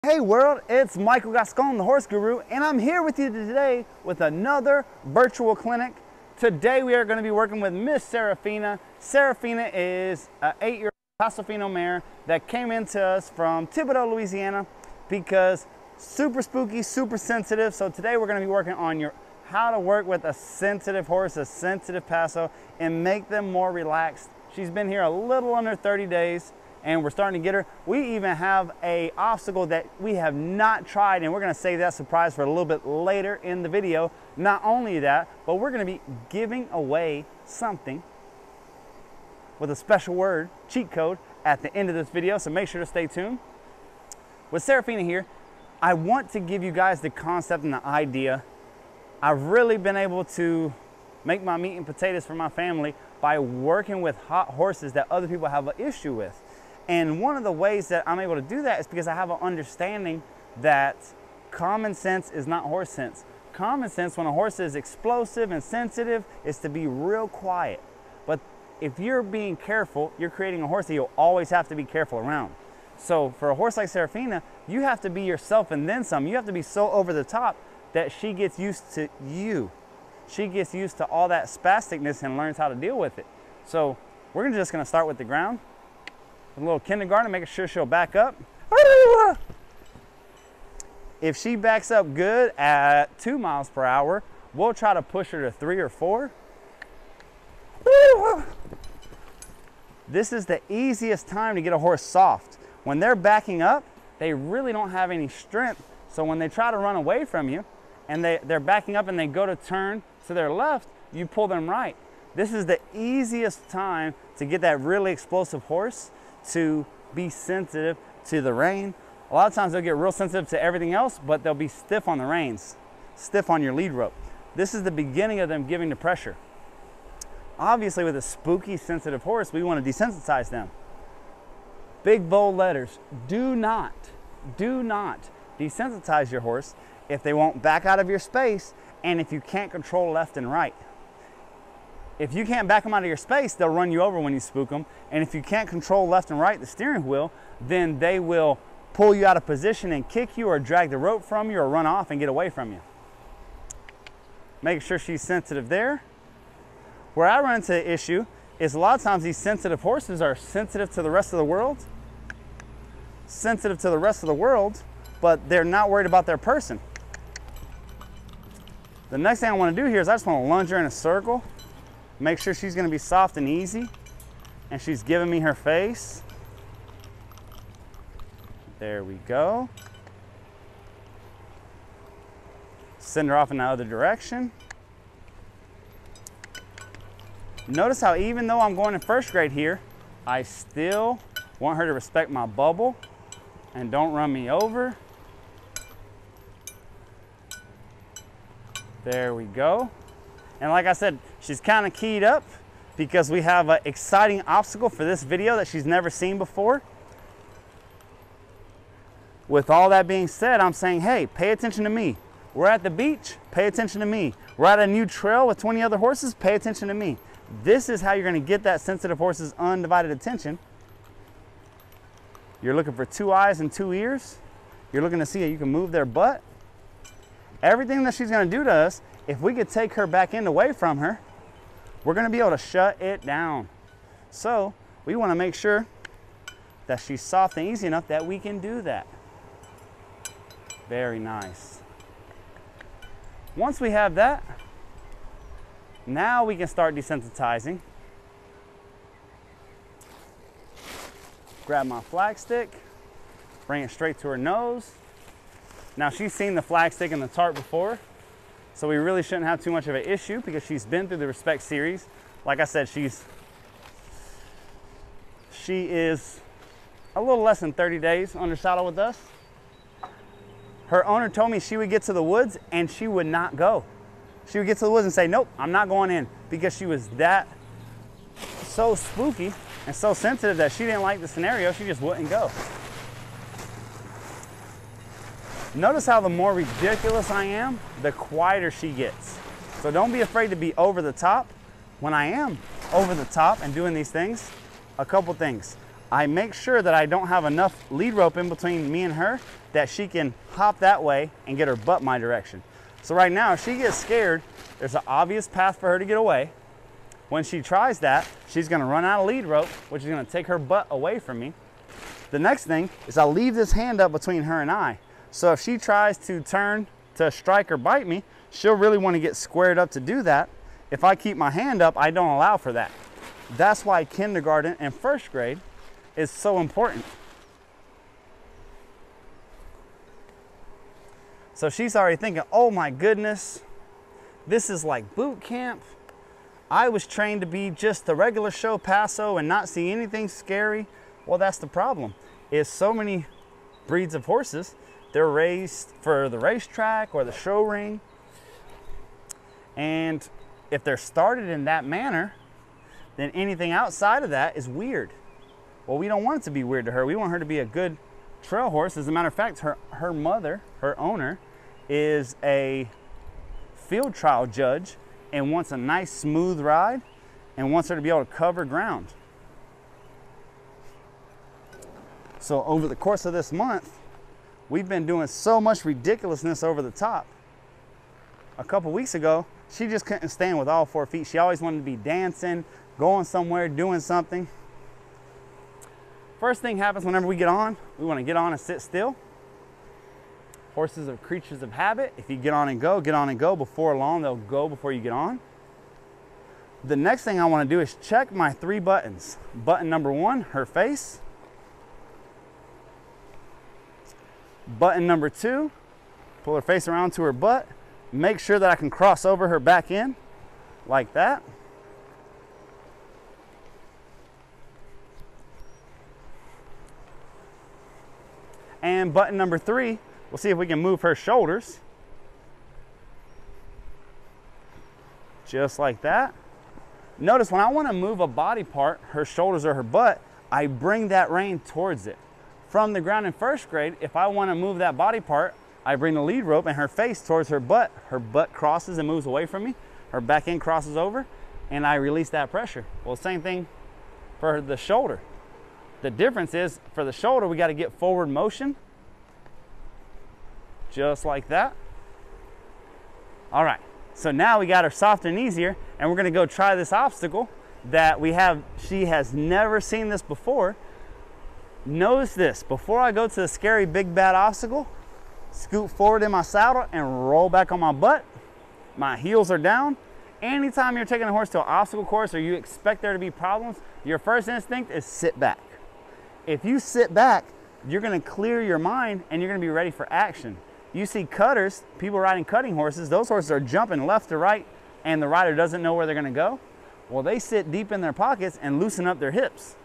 Hey world, it's Michael Gascon, the Horse Guru, and I'm here with you today with another virtual clinic. Today we are going to be working with Miss Fino. Fino is an 8-year-old Paso Fino mare that came into us from Thibodaux, Louisiana, because super spooky, super sensitive. So today we're going to be working on how to work with a sensitive horse, a sensitive Paso, and make them more relaxed. She's been here a little under 30 days. And we're starting to get her. We even have an obstacle that we have not tried, and we're gonna save that surprise for a little bit later in the video. Not only that, but we're gonna be giving away something with a special word, cheat code, at the end of this video, so make sure to stay tuned. With Fino here, I want to give you guys the concept and the idea. I've really been able to make my meat and potatoes for my family by working with hot horses that other people have an issue with. And one of the ways that I'm able to do that is because I have an understanding that common sense is not horse sense. Common sense, when a horse is explosive and sensitive, is to be real quiet. But if you're being careful, you're creating a horse that you'll always have to be careful around. So for a horse like Fino, you have to be yourself and then some. You have to be so over the top that she gets used to you. She gets used to all that spasticness and learns how to deal with it. So we're just gonna start with the ground. A little kindergarten, making sure she'll back up. If she backs up good at 2 miles per hour, we'll try to push her to 3 or 4. This is the easiest time to get a horse soft. When they're backing up, they really don't have any strength. So when they try to run away from you and they're backing up and they go to turn to their left, you pull them right. This is the easiest time to get that really explosive horse to be sensitive to the rein. A lot of times they'll get real sensitive to everything else, but they'll be stiff on the reins, stiff on your lead rope. This is the beginning of them giving the pressure. Obviously with a spooky, sensitive horse, we want to desensitize them. Big bold letters, do not desensitize your horse if they won't back out of your space and if you can't control left and right. If you can't back them out of your space, they'll run you over when you spook them. And if you can't control left and right, the steering wheel, then they will pull you out of position and kick you or drag the rope from you or run off and get away from you. Make sure she's sensitive there. Where I run into the issue is a lot of times these sensitive horses are sensitive to the rest of the world. Sensitive to the rest of the world, but they're not worried about their person. The next thing I want to do here is I just want to lunge her in a circle. Make sure she's going to be soft and easy, and she's giving me her face. There we go. Send her off in the other direction. Notice how even though I'm going in first grade here, I still want her to respect my bubble and don't run me over. There we go. And like I said, she's kind of keyed up because we have an exciting obstacle for this video that she's never seen before. With all that being said, I'm saying, hey, pay attention to me. We're at the beach, pay attention to me. We're at a new trail with 20 other horses, pay attention to me. This is how you're going to get that sensitive horse's undivided attention. You're looking for 2 eyes and 2 ears. You're looking to see how you can move their butt. Everything that she's going to do to us, if we could take her back end away from her, we're going to be able to shut it down. So we want to make sure that she's soft and easy enough that we can do that. Very nice. Once we have that, now we can start desensitizing. Grab my flag stick, bring it straight to her nose. Now she's seen the flag stick and the tarp before, so we really shouldn't have too much of an issue because she's been through the Respect series. Like I said, she is a little less than 30 days under saddle with us. Her owner told me she would get to the woods and she would not go. She would get to the woods and say, nope, I'm not going in, because she was that so spooky and so sensitive that she didn't like the scenario. She just wouldn't go. Notice how the more ridiculous I am, the quieter she gets. So don't be afraid to be over the top. When I am over the top and doing these things, a couple things. I make sure that I don't have enough lead rope in between me and her that she can hop that way and get her butt my direction. So right now, if she gets scared, there's an obvious path for her to get away. When she tries that, she's gonna run out of lead rope, which is gonna take her butt away from me. The next thing is I'll leave this hand up between her and I. So if she tries to turn to strike or bite me, she'll really wanna get squared up to do that. If I keep my hand up, I don't allow for that. That's why kindergarten and first grade is so important. So she's already thinking, oh my goodness, this is like boot camp. I was trained to be just the regular show Paso and not see anything scary. Well, that's the problem, is so many breeds of horses, they're raised for the racetrack or the show ring. And if they're started in that manner, then anything outside of that is weird. Well, we don't want it to be weird to her. We want her to be a good trail horse. As a matter of fact, her mother, her owner, is a field trial judge and wants a nice smooth ride and wants her to be able to cover ground. So over the course of this month, we've been doing so much ridiculousness over the top. A couple weeks ago, she just couldn't stand with all 4 feet. She always wanted to be dancing, going somewhere, doing something. First thing happens whenever we get on, we want to get on and sit still. Horses are creatures of habit. If you get on and go, before long, they'll go before you get on. The next thing I want to do is check my 3 buttons. Button number 1, her face. Button number 2, pull her face around to her butt. Make sure that I can cross over her back end, like that. And button number 3, we'll see if we can move her shoulders. Just like that. Notice when I want to move a body part, her shoulders or her butt, I bring that rein towards it. From the ground in first grade, if I want to move that body part, I bring the lead rope and her face towards her butt. Her butt crosses and moves away from me. Her back end crosses over, and I release that pressure. Well, same thing for the shoulder. The difference is, for the shoulder, we got to get forward motion. Just like that. All right, so now we got her softer and easier, and we're gonna go try this obstacle that we have. She has never seen this before. Notice this, before I go to the scary big bad obstacle, scoot forward in my saddle and roll back on my butt. My heels are down. Anytime you're taking a horse to an obstacle course or you expect there to be problems, your first instinct is sit back. If you sit back, you're gonna clear your mind and you're gonna be ready for action. You see cutters, people riding cutting horses, those horses are jumping left to right and the rider doesn't know where they're gonna go. Well, they sit deep in their pockets and loosen up their hips.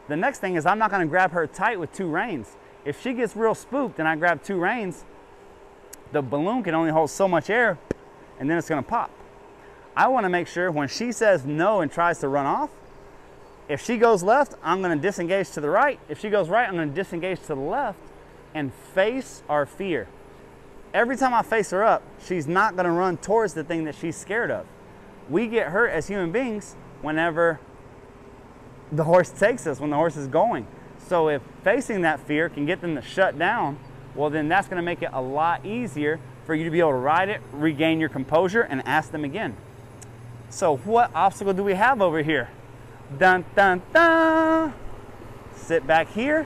The next thing is I'm not gonna grab her tight with 2 reins. If she gets real spooked and I grab 2 reins, the balloon can only hold so much air and then it's gonna pop. I wanna make sure when she says no and tries to run off, if she goes left, I'm gonna disengage to the right. If she goes right, I'm gonna disengage to the left and face our fear. Every time I face her up, she's not gonna run towards the thing that she's scared of. We get hurt as human beings whenever the horse takes us, when the horse is going. So if facing that fear can get them to shut down, well then that's gonna make it a lot easier for you to be able to ride it, regain your composure, and ask them again. So what obstacle do we have over here? Dun, dun, dun. Sit back here.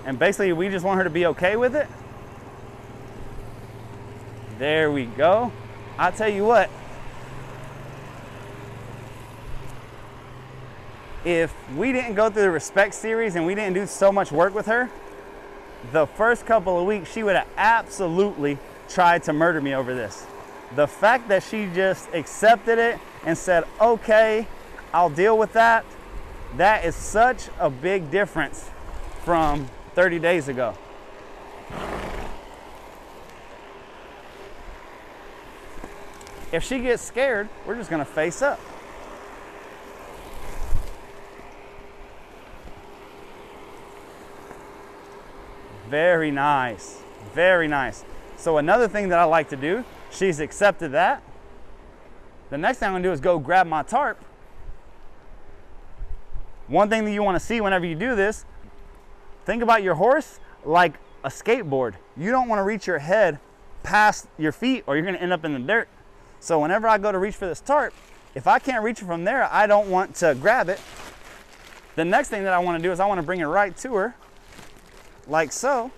And basically we just want her to be okay with it. There we go. I'll tell you what, if we didn't go through the respect series and we didn't do so much work with her, the first couple of weeks she would have absolutely tried to murder me over this. The fact that she just accepted it and said, okay, I'll deal with that, that is such a big difference from 30 days ago. If she gets scared, we're just gonna face up. Very nice, very nice. So another thing that I like to do, she's accepted that. The next thing I'm gonna do is go grab my tarp One thing that you want to see whenever you do this, think about your horse like a skateboard. You don't want to reach your head past your feet or you're going to end up in the dirt. So whenever I go to reach for this tarp, if I can't reach it from there, I don't want to grab it. The next thing that I want to do is I want to bring it right to her, like so.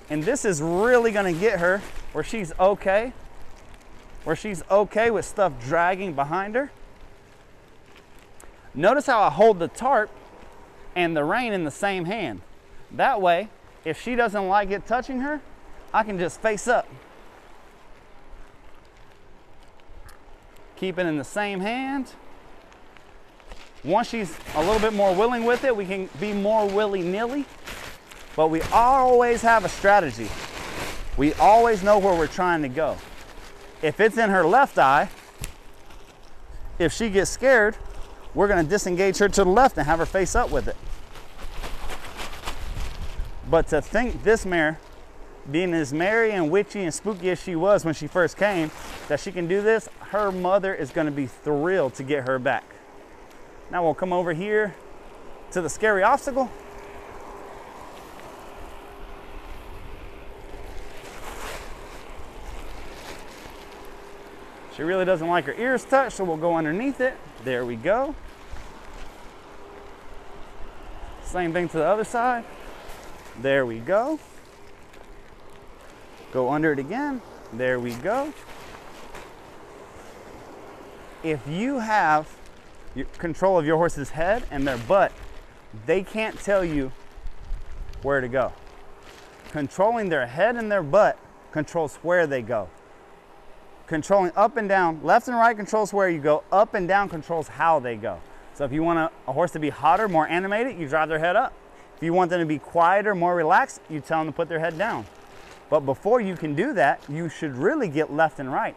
And this is really going to get her where she's okay, with stuff dragging behind her. Notice how I hold the tarp and the rein in the same hand. That way, if she doesn't like it touching her, I can just face up. Keep it in the same hand. Once she's a little bit more willing with it, we can be more willy-nilly. But we always have a strategy. We always know where we're trying to go. If it's in her left eye, if she gets scared, we're going to disengage her to the left and have her face up with it. But to think this mare, being as merry and witchy and spooky as she was when she first came, that she can do this, her mother is going to be thrilled to get her back. Now we'll come over here to the scary obstacle. She really doesn't like her ears touched, so we'll go underneath it. There we go. Same thing to the other side. There we go. Go under it again. There we go. If you have control of your horse's head and their butt, they can't tell you where to go. Controlling their head and their butt controls where they go. Controlling up and down, left and right controls where you go, up and down controls how they go. So if you want a horse to be hotter, more animated, you drive their head up. If you want them to be quieter, more relaxed, you tell them to put their head down. But before you can do that, you should really get left and right.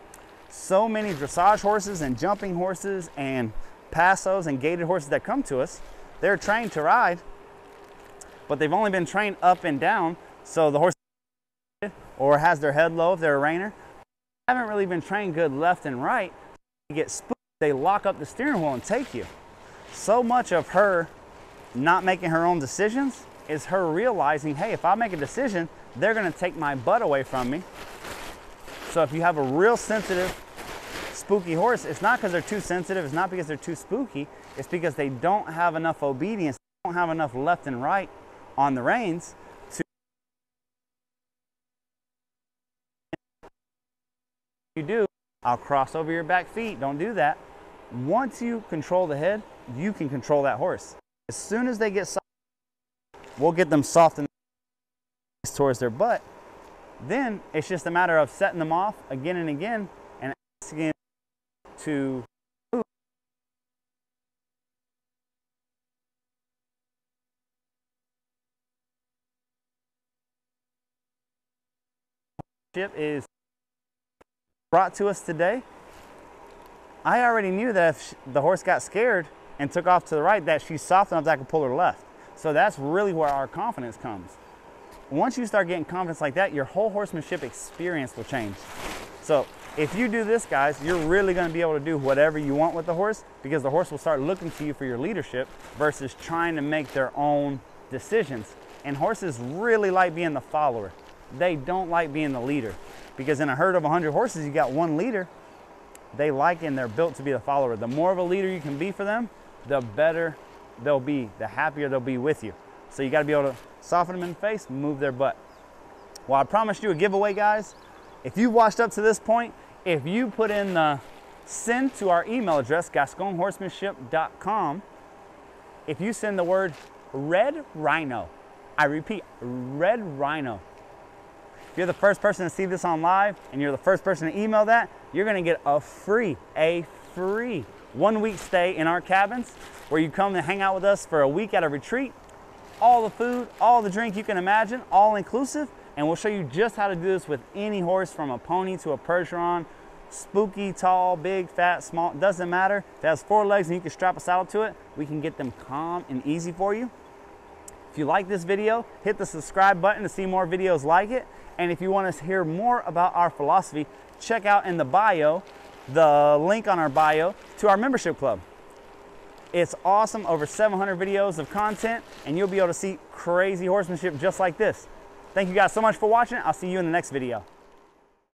So many dressage horses and jumping horses and Pasos and gaited horses that come to us, they're trained to ride, but they've only been trained up and down. So the horse or has their head low if they're a reiner, haven't really been trained good left and right. You get spooked, they lock up the steering wheel and take you. So much of her not making her own decisions is her realizing, hey, if I make a decision, they're going to take my butt away from me. So if you have a real sensitive, spooky horse, it's not because they're too sensitive, it's not because they're too spooky, it's because they don't have enough obedience, they don't have enough left and right on the reins to you do. I'll cross over your back feet, don't do that. Once you control the head, you can control that horse. As soon as they get soft, we'll get them soft towards their butt. Then it's just a matter of setting them off again and again and asking to move. Is brought to us today. I already knew that if the horse got scared and took off to the right, that she's soft enough that I could pull her left. So that's really where our confidence comes. Once you start getting confidence like that, your whole horsemanship experience will change. So if you do this, guys, you're really going to be able to do whatever you want with the horse, because the horse will start looking to you for your leadership versus trying to make their own decisions. And horses really like being the follower. They don't like being the leader, because in a herd of 100 horses, you got one leader. They like and they're built to be the follower. The more of a leader you can be for them, the better they'll be, the happier they'll be with you. So you got to be able to soften them in the face, move their butt. Well, I promised you a giveaway, guys. If you've watched up to this point, if you put in the send to our email address, gasconhorsemanship.com, if you send the word Red Rhino, I repeat, Red Rhino. If you're the first person to see this on live and you're the first person to email that, you're going to get a free 1-week stay in our cabins where you come and hang out with us for a week at a retreat. All the food, all the drink you can imagine, all inclusive. And we'll show you just how to do this with any horse, from a pony to a Percheron, spooky, tall, big, fat, small, doesn't matter. If it has 4 legs and you can strap a saddle to it, we can get them calm and easy for you. If you like this video, hit the subscribe button to see more videos like it. And if you want to hear more about our philosophy, check out in the bio, the link on our bio to our membership club. It's awesome, over 700 videos of content, and you'll be able to see crazy horsemanship just like this. Thank you guys so much for watching. I'll see you in the next video.